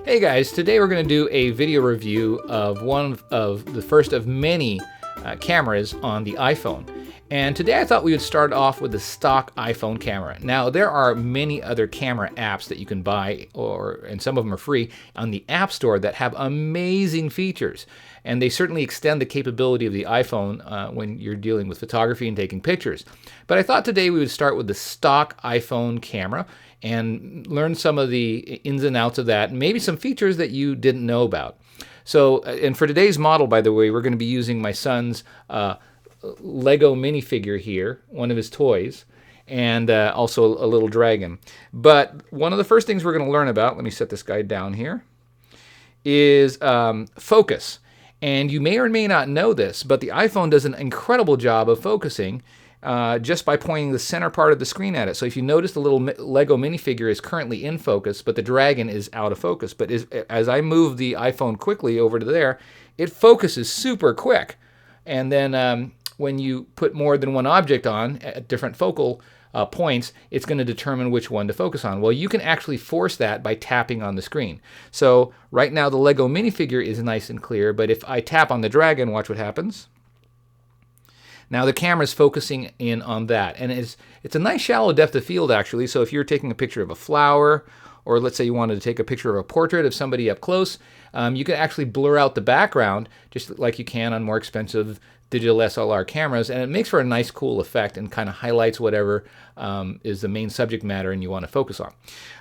Hey guys, today we're going to do a video review of one of the first of many cameras on the iPhone. And today I thought we would start off with the stock iPhone camera. Now there are many other camera apps that you can buy, and some of them are free, on the App Store that have amazing features. And they certainly extend the capability of the iPhone when you're dealing with photography and taking pictures. But I thought today we would start with the stock iPhone camera and learn some of the ins and outs of that, and maybe some features that you didn't know about. So, and for today's model, by the way, we're going to be using my son's Lego minifigure here, one of his toys, and also a little dragon. But one of the first things we're going to learn about, let me set this guy down here, is focus. And you may or may not know this, but the iPhone does an incredible job of focusing just by pointing the center part of the screen at it. So if you notice, the little Lego minifigure is currently in focus, but the dragon is out of focus. But as I move the iPhone quickly over to there, it focuses super quick. And then when you put more than one object on at different focal points, it's going to determine which one to focus on. Well, you can actually force that by tapping on the screen. So right now the Lego minifigure is nice and clear, but if I tap on the dragon, watch what happens. Now the camera's focusing in on that, and it's a nice shallow depth of field actually. So if you're taking a picture of a flower, or let's say you wanted to take a picture of a portrait of somebody up close, you can actually blur out the background just like you can on more expensive digital SLR cameras, and it makes for a nice cool effect and kind of highlights whatever is the main subject matter and you want to focus on.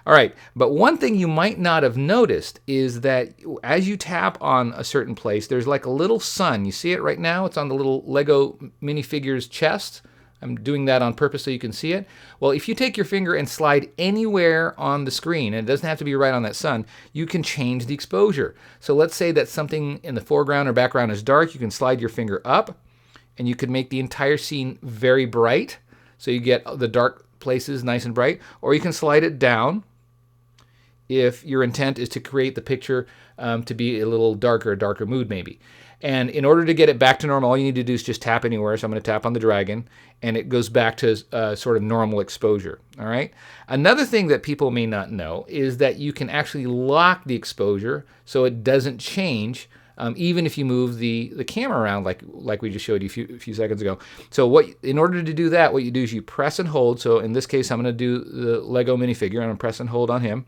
All right, but one thing you might not have noticed is that as you tap on a certain place, there's like a little sun. You see it right now? It's on the little Lego minifigure's chest. I'm doing that on purpose so you can see it. Well, if you take your finger and slide anywhere on the screen, and it doesn't have to be right on that sun, you can change the exposure. So let's say that something in the foreground or background is dark. You can slide your finger up, and you can make the entire scene very bright, so you get the dark places nice and bright. Or you can slide it down if your intent is to create the picture to be a little darker mood maybe. And in order to get it back to normal, all you need to do is just tap anywhere. So I'm going to tap on the dragon, and it goes back to sort of normal exposure. All right. Another thing that people may not know is that you can actually lock the exposure so it doesn't change, even if you move the camera around, like we just showed you a few seconds ago. So in order to do that, what you do is you press and hold. So in this case, I'm going to do the Lego minifigure, and I'm going to press and hold on him.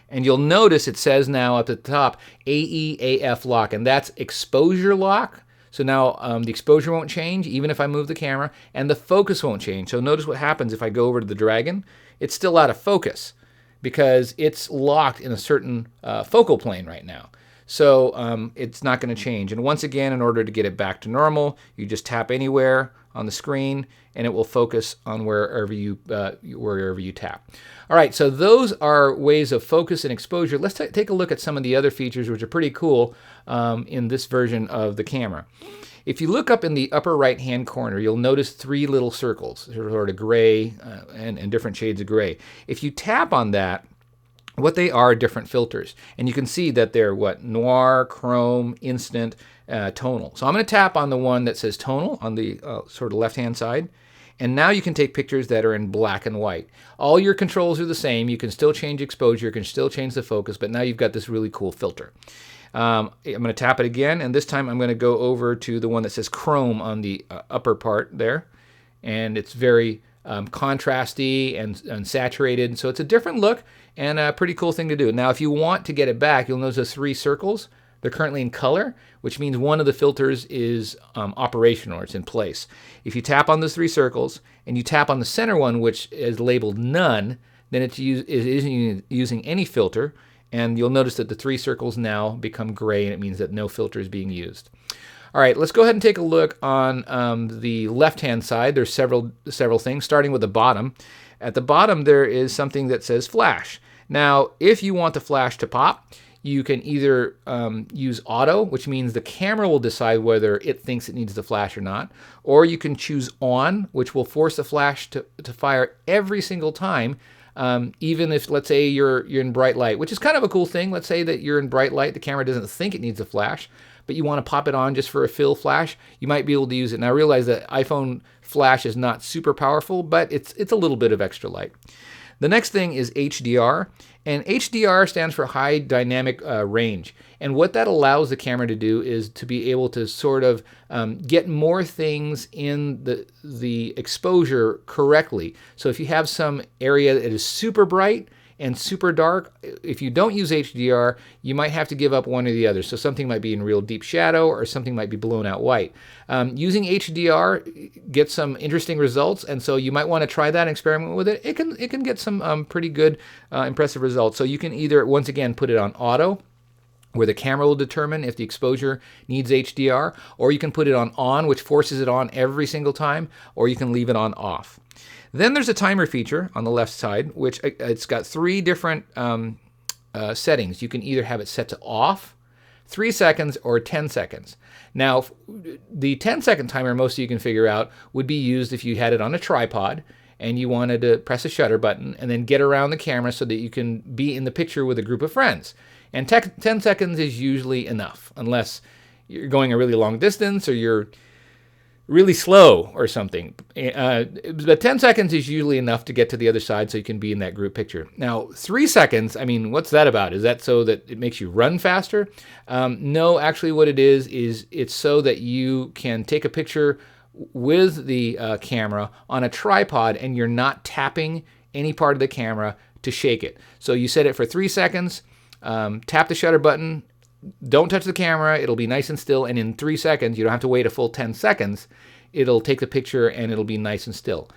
And you'll notice it says now up at the top, AEAF lock, and that's exposure lock. So now the exposure won't change even if I move the camera, and the focus won't change. So notice what happens if I go over to the dragon. It's still out of focus because it's locked in a certain focal plane right now. So it's not going to change. And once again, in order to get it back to normal, you just tap anywhere on the screen, and it will focus on wherever you tap. All right, so those are ways of focus and exposure. Let's take a look at some of the other features, which are pretty cool in this version of the camera. If you look up in the upper right-hand corner, you'll notice three little circles, sort of gray and different shades of gray. If you tap on that, what they are different filters. And you can see that they're noir, chrome, instant, tonal. So I'm going to tap on the one that says tonal on the sort of left-hand side. And now you can take pictures that are in black and white. All your controls are the same. You can still change exposure. You can still change the focus. But now you've got this really cool filter. I'm going to tap it again. And this time I'm going to go over to the one that says chrome on the upper part there. And it's very contrasty and saturated. So it's a different look and a pretty cool thing to do. Now, if you want to get it back, you'll notice those three circles. They're currently in color, which means one of the filters is operational, or it's in place. If you tap on those three circles and you tap on the center one, which is labeled none, then it isn't using any filter. And you'll notice that the three circles now become gray, and it means that no filter is being used. All right, let's go ahead and take a look on the left-hand side. There's several things, starting with the bottom. At the bottom, there is something that says flash. Now, if you want the flash to pop, you can either use auto, which means the camera will decide whether it thinks it needs the flash or not, or you can choose on, which will force the flash to fire every single time, even if, let's say, you're in bright light, which is kind of a cool thing. Let's say that you're in bright light, the camera doesn't think it needs a flash, but you want to pop it on just for a fill flash, you might be able to use it. Now, I realize that iPhone flash is not super powerful, but it's a little bit of extra light. The next thing is HDR, and HDR stands for high dynamic range. And what that allows the camera to do is to be able to sort of get more things in the exposure correctly. So if you have some area that is super bright and super dark, if you don't use HDR, you might have to give up one or the other. So something might be in real deep shadow or something might be blown out white. Using HDR gets some interesting results, and so you might want to try that and experiment with it. It can get some pretty good, impressive results. So you can either, once again, put it on auto, where the camera will determine if the exposure needs HDR, or you can put it on, which forces it on every single time, or you can leave it on off. Then there's a timer feature on the left side, which it's got 3 different settings. You can either have it set to off, 3 seconds, or 10 seconds. Now, the 10-second timer, most of you can figure out, would be used if you had it on a tripod and you wanted to press a shutter button and then get around the camera so that you can be in the picture with a group of friends. And 10 seconds is usually enough, unless you're going a really long distance or you're really slow or something. But 10 seconds is usually enough to get to the other side so you can be in that group picture. Now, 3 seconds, I mean, what's that about? Is that so that it makes you run faster? No, actually what it is it's so that you can take a picture with the camera on a tripod and you're not tapping any part of the camera to shake it. So you set it for 3 seconds, tap the shutter button, don't touch the camera, it'll be nice and still, and in 3 seconds, you don't have to wait a full 10 seconds, it'll take the picture and it'll be nice and still.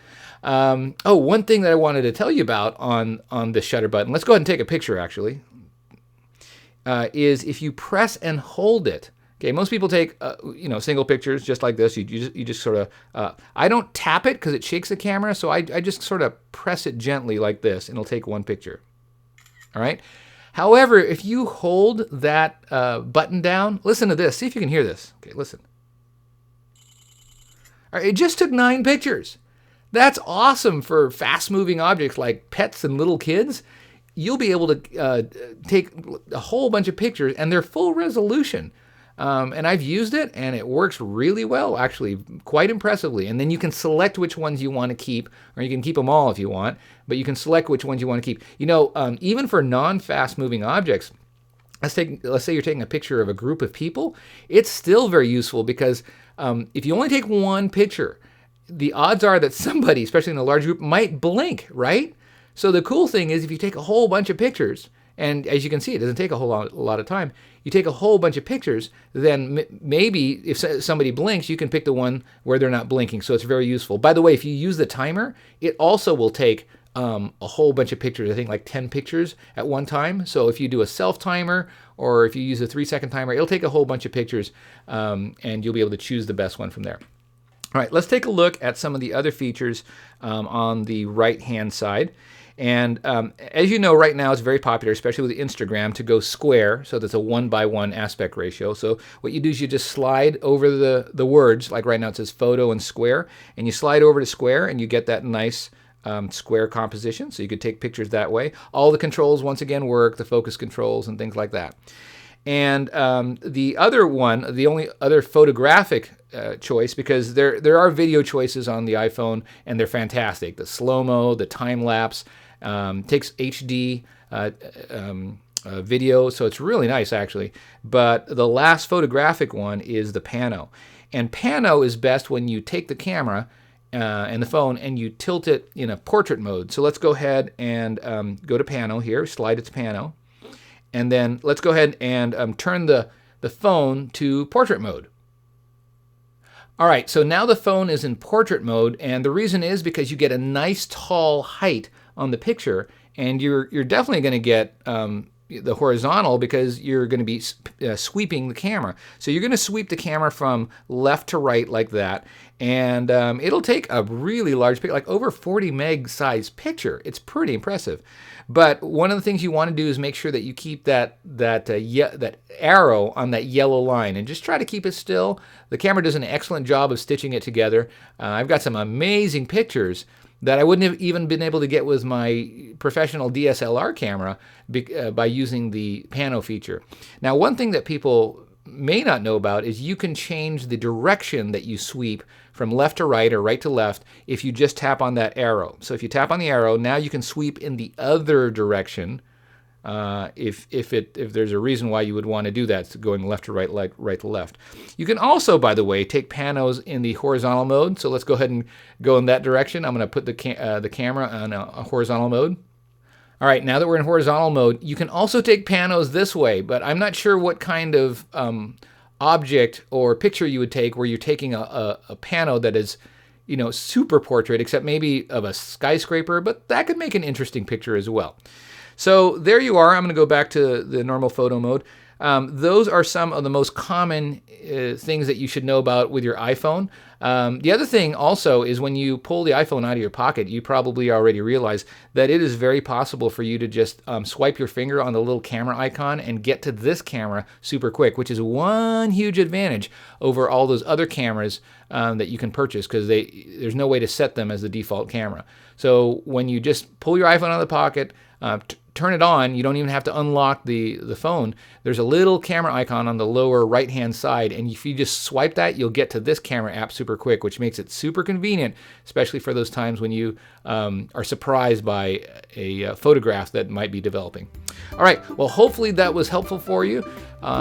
One thing that I wanted to tell you about on the shutter button, let's go ahead and take a picture actually, is if you press and hold it. Okay, most people take single pictures just like this. You just sort of, I don't tap it because it shakes the camera, so I just sort of press it gently like this and it'll take one picture. All right. However, if you hold that button down, listen to this. See if you can hear this. Okay, listen. All right, it just took 9 pictures. That's awesome for fast-moving objects like pets and little kids. You'll be able to take a whole bunch of pictures, and they're full resolution. And I've used it, and it works really well, actually, quite impressively. And then you can select which ones you want to keep, or you can keep them all if you want, but you can select which ones you want to keep. Even for non-fast-moving objects, let's say you're taking a picture of a group of people, it's still very useful because if you only take one picture, the odds are that somebody, especially in a large group, might blink, right? So the cool thing is if you take a whole bunch of pictures, and as you can see, it doesn't take a lot of time. You take a whole bunch of pictures, then maybe if somebody blinks, you can pick the one where they're not blinking. So it's very useful. By the way, if you use the timer, it also will take a whole bunch of pictures. I think like 10 pictures at one time. So if you do a self timer or if you use a 3-second timer, it'll take a whole bunch of pictures, and you'll be able to choose the best one from there. All right, let's take a look at some of the other features on the right-hand side. And as you know, right now it's very popular, especially with Instagram, to go square. So that's a 1:1 aspect ratio. So what you do is you just slide over the words, like right now it says photo and square, and you slide over to square and you get that nice square composition. So you could take pictures that way. All the controls, once again, work, the focus controls and things like that. And the other one, the only other photographic choice, because there are video choices on the iPhone, and they're fantastic. The slow-mo, the time-lapse, takes HD video, so it's really nice, actually. But the last photographic one is the pano. And pano is best when you take the camera and the phone and you tilt it in a portrait mode. So let's go ahead and go to pano here, slide it to pano. And then let's go ahead and turn the phone to portrait mode. All right, so now the phone is in portrait mode, and the reason is because you get a nice tall height on the picture, and you're definitely going to get the horizontal because you're going to be sweeping the camera. So you're going to sweep the camera from left to right like that, and it'll take a really large picture, like over 40 meg size picture. It's pretty impressive. But one of the things you want to do is make sure that you keep that arrow on that yellow line, and just try to keep it still. The camera does an excellent job of stitching it together. I've got some amazing pictures that I wouldn't have even been able to get with my professional DSLR camera by using the pano feature. Now, one thing that people may not know about is you can change the direction that you sweep from left to right or right to left if you just tap on that arrow. So if you tap on the arrow, now you can sweep in the other direction. If there's a reason why you would want to do that, so going left to right, like right to left. You can also, by the way, take panos in the horizontal mode. So let's go ahead and go in that direction. I'm going to put the camera on a horizontal mode. All right, now that we're in horizontal mode, you can also take panos this way, but I'm not sure what kind of object or picture you would take where you're taking a pano that is, super portrait, except maybe of a skyscraper, but that could make an interesting picture as well. So there you are. I'm going to go back to the normal photo mode. Those are some of the most common things that you should know about with your iPhone. The other thing also is when you pull the iPhone out of your pocket, you probably already realize that it is very possible for you to just swipe your finger on the little camera icon and get to this camera super quick, which is one huge advantage over all those other cameras that you can purchase, because there's no way to set them as the default camera. So when you just pull your iPhone out of the pocket, turn it on, you don't even have to unlock the phone. There's a little camera icon on the lower right hand side, and if you just swipe that, you'll get to this camera app super quick, which makes it super convenient, especially for those times when you are surprised by a photograph that might be developing. All right, well, hopefully that was helpful for you,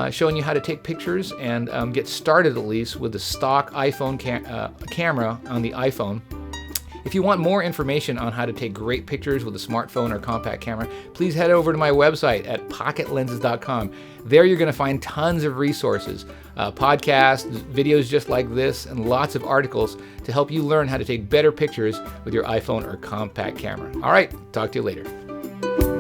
showing you how to take pictures and get started at least with the stock iPhone camera on the iPhone. If you want more information on how to take great pictures with a smartphone or compact camera, please head over to my website at pocketlenses.com. There you're going to find tons of resources, podcasts, videos just like this, and lots of articles to help you learn how to take better pictures with your iPhone or compact camera. All right, talk to you later.